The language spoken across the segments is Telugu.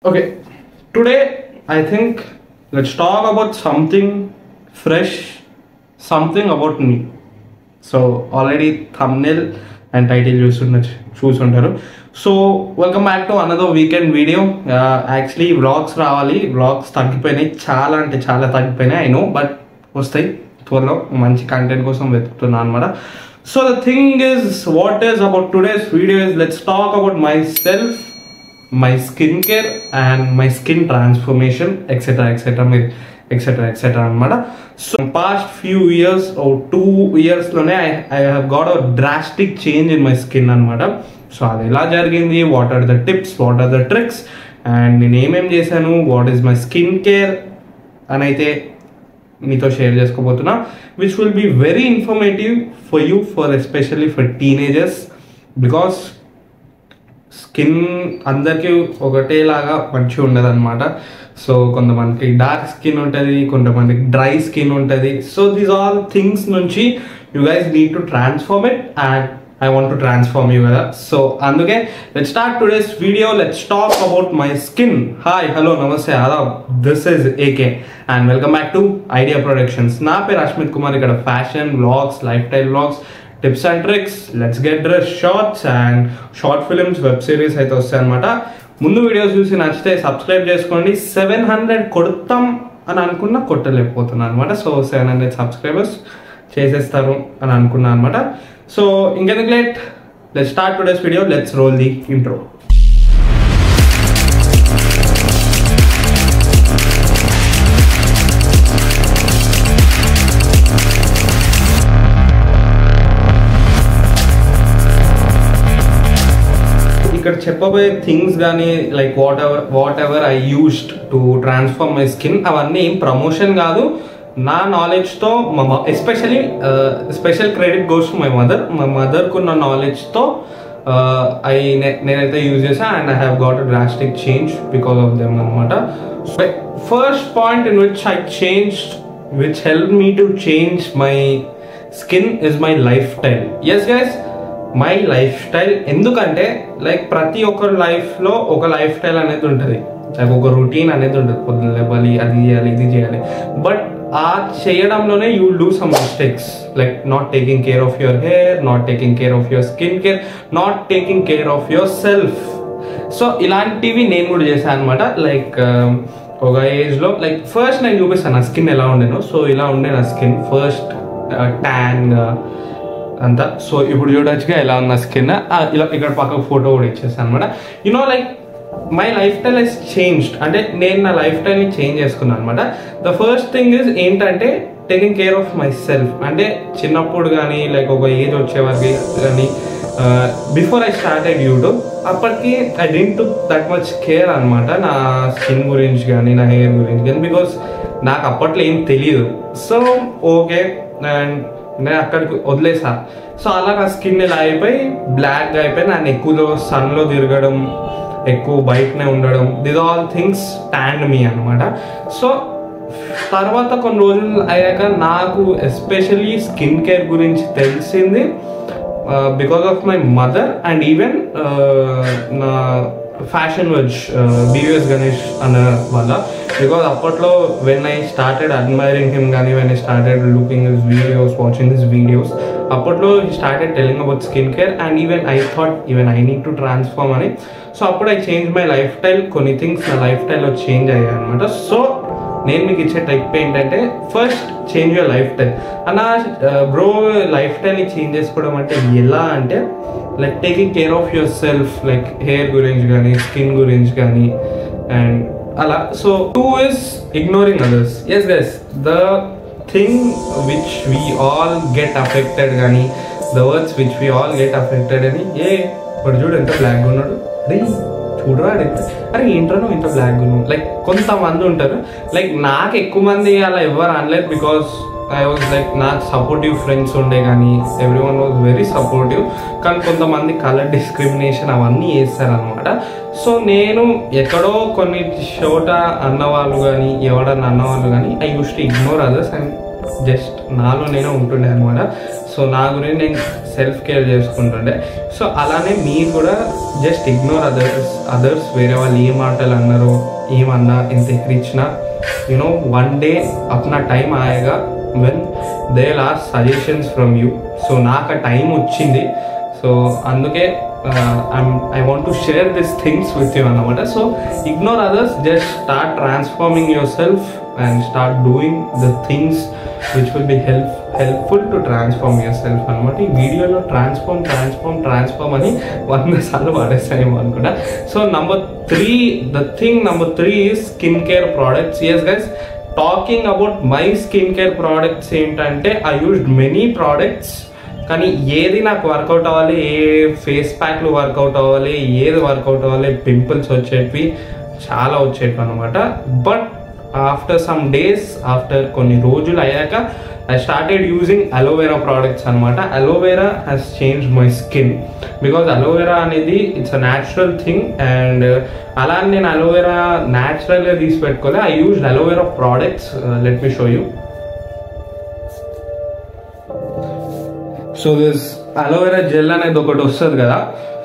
Okay, today I think let's talk about something fresh, something about me. So already thumbnail and title చూసుంటారు. So welcome back to another weekend video. Actually vlogs రావాలి, vlogs తగ్గిపోయినాయి, చాలా అంటే చాలా తగ్గిపోయినాయి. I know, but వస్తాయి త్వరలో, మంచి కంటెంట్ కోసం వెతుకుతున్నాను అనమాట. So the thing is, what is about today's video is let's talk about myself, my skincare and my skin transformation, etc anamata. So past few years or 2 years lone I have got a drastic change in my skin anamata. So adi ela jarigindi, what are the tips, what are the tricks, and nenu em chesanu, what is my skincare అని అయితే మీతో share చేసుకోబోతున్నా, which will be very informative for you, for especially for teenagers, because skin అందరికీ ఒకటేలాగా మంచిగా ఉండదు అనమాట. సో కొంతమందికి డార్క్ స్కిన్ ఉంటుంది, కొంతమందికి డ్రై స్కిన్ ఉంటుంది. సో దీస్ ఆల్ థింగ్స్ నుంచి you guys need to transform it, and I want to transform you కదా. So అందుకే let's start today's video. Let's talk about my skin. Hi, hello, namaste, adab. This is AK and welcome back to Idea Productions. నా పేరు అశ్మిత్ కుమార్. ఇక్కడ fashion vlogs, lifestyle vlogs, tips and tricks, let's get dress, shorts and short films, web series అయితే వస్తాయి అనమాట. ముందు వీడియోస్ చూసి నచ్చితే సబ్స్క్రైబ్ చేసుకోండి. 700 కొడతాం అని అనుకున్నా కొట్టలేకపోతున్నాను అనమాట. సో 700 సబ్స్క్రైబర్స్ చేసేస్తారు అని అనుకున్నాను అనమాట. సో ఇంకెందుకు late, let's start today's video. Let's roll the intro. ఇక్కడ చెప్పబోయే థింగ్స్ కానీ like whatever I used to transform my skin, అవన్నీ ప్రమోషన్ కాదు, నా నాలెడ్జ్తో, especially special credit goes to my mother. మా మదర్కున్న నాలెడ్జ్తో నేనైతే యూజ్ చేసా, and I have got a drastic change because of them అనమాట. First point in which I changed, which help me to change my skin is my lifestyle. Yes guys, my lifestyle. ఎందుకంటే లైక్ ప్రతి ఒక్కరి లైఫ్లో ఒక లైఫ్ స్టైల్ అనేది ఉంటుంది, లైక్ ఒక రొటీన్ అనేది ఉంటుంది. పొద్దున్న లేవాలి, అది చేయాలి, ఇది చేయాలి, బట్ ఆ చేయడంలోనే you will do some mistakes, like not taking care of your hair, not taking care of your skin care, not taking care of yourself. So ఇలాంటివి నేను కూడా చేశాను అనమాట. లైక్ ఒక ఏజ్లో లైక్ ఫస్ట్ నేను చూపిస్తాను నా స్కిన్ ఎలా ఉండేనో. సో ఇలా ఉండే నా స్కిన్ ఫస్ట్, ట్యాన్ అంతా. సో ఇప్పుడు చూడొచ్చుగా ఎలా ఉన్న స్కిన్. ఇలా ఇక్కడ పక్కకు ఫోటో కూడా ఇచ్చేస్తాను అనమాట. You know like my life style has changed, అంటే నేను నా లైఫ్ స్టైల్ని చేంజ్ చేసుకున్నాను అనమాట. ద ఫస్ట్ థింగ్ ఇస్ ఏంటంటే taking care of my self. అంటే చిన్నప్పుడు కానీ లైక్ ఒక ఏజ్ వచ్చేవారికి కానీ, బిఫోర్ ఐ స్టార్టెడ్ యూట్యూబ్, అప్పటికి I didn't took that much care అనమాట నా స్కిన్ గురించి కానీ, నా హెయిర్ గురించి కానీ, బికాస్ నాకు అప్పట్లో ఏం తెలియదు. సో ఓకే, అండ్ నేను అక్కడికి వదిలేసా. సో అలా నా స్కిన్ ఇలా అయిపోయి బ్లాక్గా అయిపోయి, నేను ఎక్కువ సన్లో తిరగడం, ఎక్కువ బయటనే ఉండడం, దిస్ ఆల్ థింగ్స్ ట్యాన్డ్ మీ అనమాట. సో తర్వాత కొన్ని రోజులు అయ్యాక నాకు ఎస్పెషల్లీ స్కిన్ కేర్ గురించి తెలిసింది because of my mother and even నా ఫ్యాషన్ వెజ్ బీవీఎస్ గణేష్ అన్న వల్ల. బికాస్ అప్పట్లో when I started admiring him కానీ, when I started looking his videos, watching his videos, అప్పట్లో he started telling about skin care, and even I thought even I need to transform అని. సో అప్పుడు I change my lifestyle. కొన్ని థింగ్స్ నా లైఫ్ స్టైల్లో చేంజ్ అయ్యాయి అనమాట. సో నేను మీకు ఇచ్చే టిప్ ఏంటంటే, first change your life style. అన్న బ్రో, లైఫ్ స్టైల్ని చేంజ్ చేసుకోవడం అంటే ఎలా అంటే, like taking care of your self, like hair గురించి కానీ, స్కిన్ గురించి కానీ, అండ్ అలా. So 2 is ignoring others. Yes guys, the thing which we all get affected కానీ, the words which we all get affected అని, వాడు చూడు ఎంత బ్లాక్గా ఉన్నాడు, అరే చూడరా, అరే ఏంట్రాను ఇంత బ్లాక్గా ఉన్నావు, లైక్ కొంతమంది ఉంటారు. లైక్ నాకు ఎక్కువ మంది అలా ఎవరు అనలేదు, బికాస్ ఐ వాజ్ లైక్, నాకు సపోర్టివ్ ఫ్రెండ్స్ ఉండే కానీ, every one was very supportive. కానీ కొంతమంది కలర్ డిస్క్రిమినేషన్ అవన్నీ చేస్తారనమాట. సో నేను ఎక్కడో కొన్ని చోట అన్నవాళ్ళు కానీ, ఎవడన్నా అన్నవాళ్ళు కానీ, I use to ignore others and just నాలో నేనే ఉంటుండే అనమాట. సో నా గురించి నేను సెల్ఫ్ కేర్ చేసుకుంటుండే. సో అలానే మీరు కూడా జస్ట్ ఇగ్నోర్ అదర్స్ వేరే వాళ్ళు ఏ మాటలు అన్నారో ఏమన్నా ఎంత ఎక్కిరిచ్చినా యూనో వన్ డే అప్నా టైం ఆయేగా when they will ask suggestions from you. So నాకు ఆ టైం వచ్చింది. సో అందుకే I want to share these things with you అన్నమాట. So ignore others, just start transforming yourself and start doing the things which will be helpful to transform yourself అన్నమాట. ఈ వీడియోలో ట్రాన్స్ఫార్మ్ అని 100 సార్లు వాడేస్తాయేమో అనుకుంటా. So number 3 is skin care products. yes guys, talking about my skin care products ఏంటంటే I used many products, కానీ ఏది నాకు వర్కౌట్ అవ్వాలి, ఏ ఫేస్ ప్యాక్లు వర్కౌట్ అవ్వాలి, ఏది వర్కౌట్ అవ్వాలి, పింపుల్స్ వచ్చేటివి చాలా వచ్చేటివి అనమాట. But after some days, after కొన్ని రోజులు అయ్యాక I started using aloe vera products అనమాట. Aloe vera has change my skin because aloe vera అనేది it's a natural thing. And అలా నేను అలోవెరా న్యాచురల్గా తీసి పెట్టుకోలే. I used aloe vera products. Let me show you. So this aloe vera gel అనేది ఒకటి వస్తుంది కదా.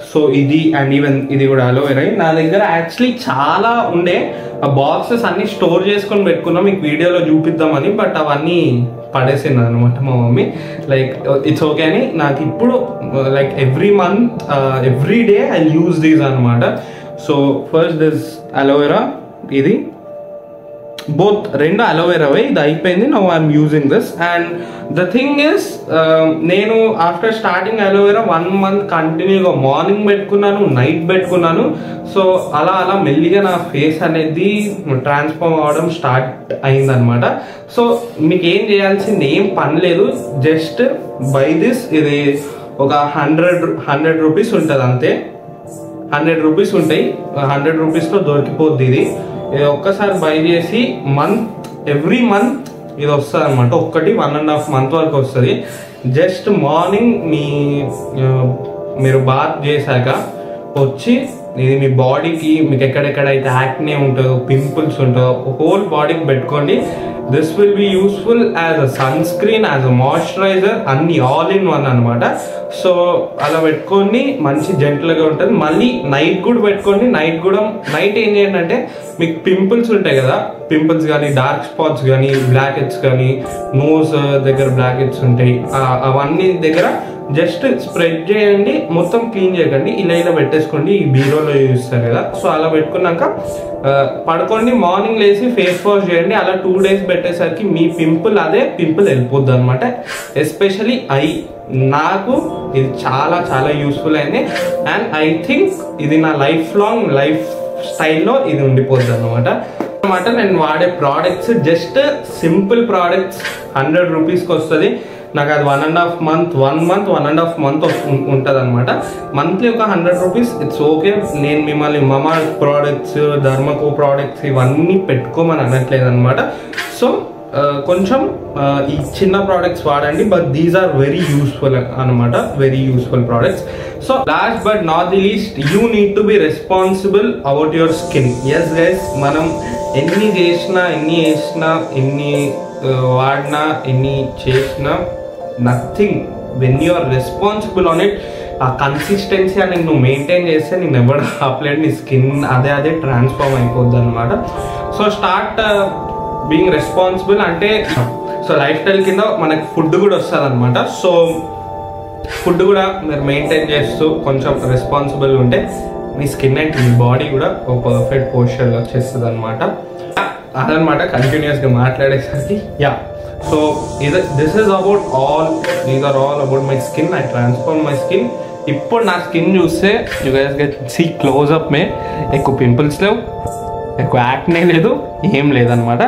సో ఇది అండ్ ఈవెన్ ఇది కూడా అలోవెరా. నా దగ్గర యాక్చువల్లీ చాలా ఉండే, ఆ బాక్సెస్ అన్ని స్టోర్ చేసుకొని పెట్టుకున్నాం మీకు వీడియోలో చూపిద్దామని. బట్ అవన్నీ పడేసింది అనమాట మా మమ్మీ. లైక్ ఇట్స్ ఓకే అని. నాకు ఇప్పుడు like every day I use these అనమాట. సో ఫస్ట్ దిస్ అలోవెరా, ఇది బోత్ రెండు అలోవెరావే. ఇది అయిపోయింది. Now I'm using this. And the thing is, నేను ఆఫ్టర్ స్టార్టింగ్ అలోవెరా 1 month కంటిన్యూగా మార్నింగ్ పెట్టుకున్నాను, నైట్ పెట్టుకున్నాను. సో అలా మెల్లిగా నా ఫేస్ అనేది ట్రాన్స్ఫార్మ్ అవ్వడం స్టార్ట్ అయిందనమాట. సో మీకు ఏం చేయాల్సింది ఏం పని లేదు. Just by this. ఇది ఒక 100 రూపీస్ ఉంటుంది అంతే. 100 రూపీస్ ఉంటాయి. 100 రూపీస్లో దొరికిపోద్ది ఇది. ఇది ఒక్కసారి బై చేసి ఎవ్రీ మంత్ ఇది వస్తుంది అనమాట. 1.5 month వరకు వస్తుంది. జస్ట్ మార్నింగ్ మీరు బాత్ చేశాక వచ్చి ఇది మీ బాడీకి, మీకు ఎక్కడెక్కడైతే యాక్నే ఉంటుందో, పింపుల్స్ ఉంటుందో హోల్ బాడీకి పెట్టుకోండి. This will be useful as a son screen, as a moisturiser, అన్ని ఆల్ ఇన్ వన్ అనమాట. సో అలా పెట్టుకోండి, మంచి జెంటల్గా ఉంటుంది. మళ్ళీ నైట్ కూడా పెట్టుకోండి. నైట్ ఏం చేయండి అంటే, మీకు పింపుల్స్ ఉంటాయి కదా, పింపుల్స్ కానీ, డార్క్ స్పాట్స్ కానీ, బ్లాక్ హెడ్స్ కానీ, నోస్ దగ్గర బ్లాక్ హెడ్స్ ఉంటాయి, అవన్నీ దగ్గర జస్ట్ స్ప్రెడ్ చేయండి. మొత్తం క్లీన్ చేయకండి, ఇలా పెట్టేసుకోండి. ఈ బీరోలో చూస్తారు కదా. సో అలా పెట్టుకున్నాక పడుకోండి. మార్నింగ్ లేచి ఫేస్ వాష్ చేయండి. అలా 2 days పెట్టేసరికి మీ పింపుల్ వెళ్ళిపోద్ది అనమాట. ఎస్పెషలీ నాకు ఇది చాలా చాలా యూస్ఫుల్ అయింది. అండ్ ఐ థింక్ ఇది నా లైఫ్ స్టైల్లో ఇది ఉండిపోద్ది అనమాట. నేను వాడే ప్రోడక్ట్స్ జస్ట్ సింపుల్ ప్రోడక్ట్స్. 100 రూపీస్కి వస్తుంది. నాకు అది 1.5 month ఉంటుంది అనమాట. మంత్లీ ఒక 100 రూపీస్. It's okay. నేను మిమ్మల్ని మమా ప్రోడక్ట్స్, ధర్మకో ప్రోడక్ట్స్ ఇవన్నీ పెట్టుకోమని అనట్లేదు అనమాట. సో కొంచెం ఈ చిన్న ప్రోడక్ట్స్ వాడండి. But these are very useful అనమాట, very useful products. So last but not the least, you need to be responsible about your skin. Yes guys, మనం ఎన్ని చేసినా, ఎన్ని వాడినా, ఎన్ని చేసినా, nothing when you are responsible on it. ఆ కన్సిస్టెన్సీ అనేది నువ్వు మెయింటైన్ చేస్తే నేను ఎవరు ఆపలేడు. నీ స్కిన్ అదే ట్రాన్స్ఫార్మ్ అయిపోద్ది అనమాట. సో స్టార్ట్ బీయింగ్ రెస్పాన్సిబుల్ అంటే, సో లైఫ్ స్టైల్ కింద మనకి ఫుడ్ కూడా వస్తుంది అనమాట. సో ఫుడ్ కూడా మీరు మెయింటైన్ చేస్తూ కొంచెం రెస్పాన్సిబుల్ ఉంటే మీ స్కిన్ అండ్ మీ బాడీ కూడా ఒక పర్ఫెక్ట్ పోస్చర్లో వచ్చేస్తుంది అనమాట. అదనమాట కంటిన్యూస్గా మాట్లాడేసరికి. So these are all about my skin. I transform my skin. ఇప్పుడు నా స్కిన్ చూస్తే you guys get see close up మే ఎక్కువ పింపుల్స్ లేవు, ఎక్కువ యాక్నే లేదు, ఏం లేదనమాట.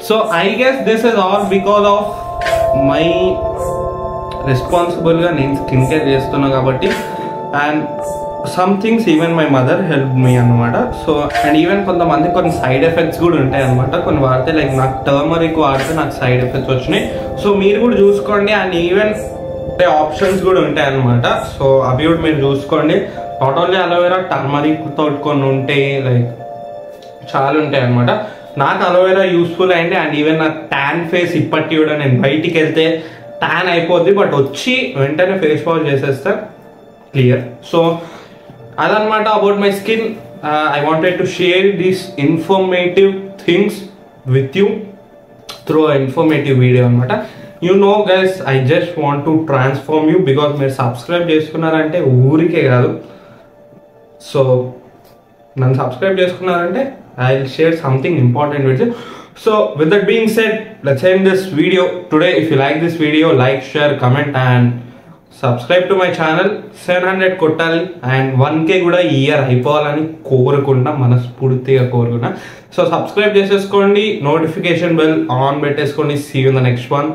So I guess this is all because of my రెస్పాన్సిబుల్గా నేను స్కిన్ కేర్ చేస్తున్నా కాబట్టి. And some things even my mother help మీ అనమాట. సో అండ్ ఈవెన్ కొంతమంది కొన్ని సైడ్ ఎఫెక్ట్స్ కూడా ఉంటాయి అనమాట. కొన్ని వాడితే లైక్ నాకు టర్మరిక్ వాడితే నాకు సైడ్ ఎఫెక్ట్స్ వచ్చినాయి. సో మీరు కూడా చూసుకోండి. అండ్ ఈవెన్ ఆప్షన్స్ కూడా ఉంటాయి అనమాట. సో అవి కూడా మీరు చూసుకోండి. నాట్ ఓన్లీ అలోవెరా, టర్మరిక్ తోటి కొన్ని ఉంటాయి, లైక్ చాలా ఉంటాయి అనమాట. నాకు అలోవెరా యూస్ఫుల్ అయింది. అండ్ ఈవెన్ నా ట్యాన్ ఫేస్ ఇప్పటికి కూడా నేను బయటికి వెళ్తే ట్యాన్ అయిపోద్ది, బట్ వచ్చి వెంటనే ఫేస్ వాష్ చేసేస్తే క్లియర్. సో అదనమాట about my skin. I wanted to share these informative things with you through informative video అనమాట. You know guys, I just want to transform you because మీరు సబ్స్క్రైబ్ చేసుకున్నారంటే ఊరికే కాదు. సో నన్ను సబ్స్క్రైబ్ చేసుకున్నారంటే I will share something important with you. So with that being said, let's end this video today. If you like this video, like, share, comment and subscribe to my channel. 700 kottali and 1k kuda ee year అయిపోవాలని కోరుకుంటా, మనస్ఫూర్తిగా కోరుకుంటా. So subscribe చేసేసుకోండి, notification bell on పెట్టేసుకోండి. See you in the next one.